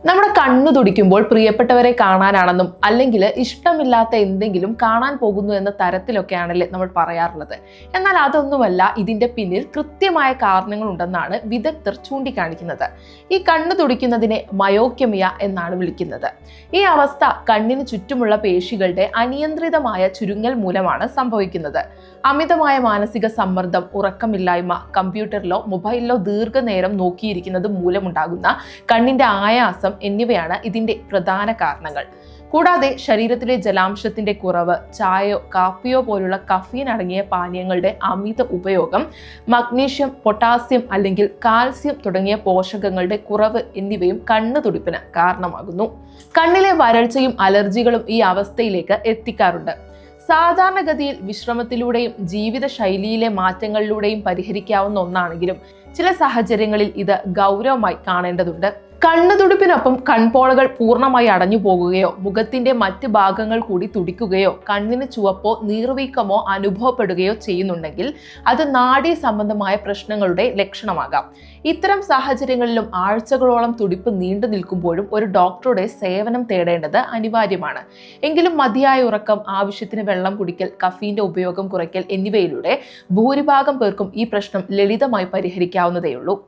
നമ്മുടെ കണ്ണു തുടിക്കുമ്പോൾ പ്രിയപ്പെട്ടവരെ കാണാനാണെന്നും അല്ലെങ്കിൽ ഇഷ്ടമില്ലാത്ത എന്തെങ്കിലും കാണാൻ പോകുന്നു എന്ന തരത്തിലൊക്കെയാണല്ലേ നമ്മൾ പറയാറുള്ളത്. എന്നാൽ അതൊന്നുമല്ല, ഇതിന്റെ പിന്നിൽ കൃത്യമായ കാരണങ്ങൾ ഉണ്ടെന്നാണ് വിദഗ്ധർ ചൂണ്ടിക്കാണിക്കുന്നത്. ഈ കണ്ണു തുടിക്കുന്നതിനെ മയോക്യമിയ എന്നാണ് വിളിക്കുന്നത്. ഈ അവസ്ഥ കണ്ണിന് ചുറ്റുമുള്ള പേശികളുടെ അനിയന്ത്രിതമായ ചുരുങ്ങൽ മൂലമാണ് സംഭവിക്കുന്നത്. അമിതമായ മാനസിക സമ്മർദ്ദം, ഉറക്കമില്ലായ്മ, കമ്പ്യൂട്ടറിലോ മൊബൈലിലോ ദീർഘനേരം നോക്കിയിരിക്കുന്നത് മൂലമുണ്ടാകുന്ന കണ്ണിന്റെ ആയാസം എന്നിവയാണ് ഇതിന്റെ പ്രധാന കാരണങ്ങൾ. കൂടാതെ ശരീരത്തിലെ ജലാംശത്തിന്റെ കുറവ്, ചായയോ കാപ്പിയോ പോലുള്ള കഫീൻ അടങ്ങിയ പാനീയങ്ങളുടെ അമിത ഉപയോഗം, മഗ്നീഷ്യം, പൊട്ടാസ്യം അല്ലെങ്കിൽ കാൽസ്യം തുടങ്ങിയ പോഷകങ്ങളുടെ കുറവ് എന്നിവയും കണ്ണുതുടിപ്പിന് കാരണമാകുന്നു. കണ്ണിലെ വരൾച്ചയും അലർജികളും ഈ അവസ്ഥയിലേക്ക് എത്തിക്കാറുണ്ട്. സാധാരണഗതിയിൽ വിശ്രമത്തിലൂടെയും ജീവിതശൈലിയിലെ മാറ്റങ്ങളിലൂടെയും പരിഹരിക്കാവുന്ന ഒന്നാണെങ്കിലും ചില സാഹചര്യങ്ങളിൽ ഇത് ഗൗരവമായി കാണേണ്ടതുണ്ട്. കണ്ണുതുടിപ്പിനൊപ്പം കൺപോളകൾ പൂർണ്ണമായി അടഞ്ഞു പോകുകയോ മുഖത്തിന്റെ മറ്റ് ഭാഗങ്ങൾ കൂടി തുടിക്കുകയോ കണ്ണിന് ചുവപ്പോ നീർവീക്കമോ അനുഭവപ്പെടുകയോ ചെയ്യുന്നുണ്ടെങ്കിൽ അത് നാഡീ സംബന്ധമായ പ്രശ്നങ്ങളുടെ ലക്ഷണമാകാം. ഇത്തരം സാഹചര്യങ്ങളിലും ആഴ്ചകളോളം തുടിപ്പ് നീണ്ടു നിൽക്കുമ്പോഴും ഒരു ഡോക്ടറുടെ സേവനം തേടേണ്ടത് അനിവാര്യമാണ്. എങ്കിലും മതിയായ ഉറക്കം, ആവശ്യത്തിന് വെള്ളം കുടിക്കൽ, കഫീന്റെ ഉപയോഗം കുറയ്ക്കൽ എന്നിവയിലൂടെ ഭൂരിഭാഗം പേർക്കും ഈ പ്രശ്നം ലളിതമായി പരിഹരിക്കാവുന്നതേയുള്ളൂ.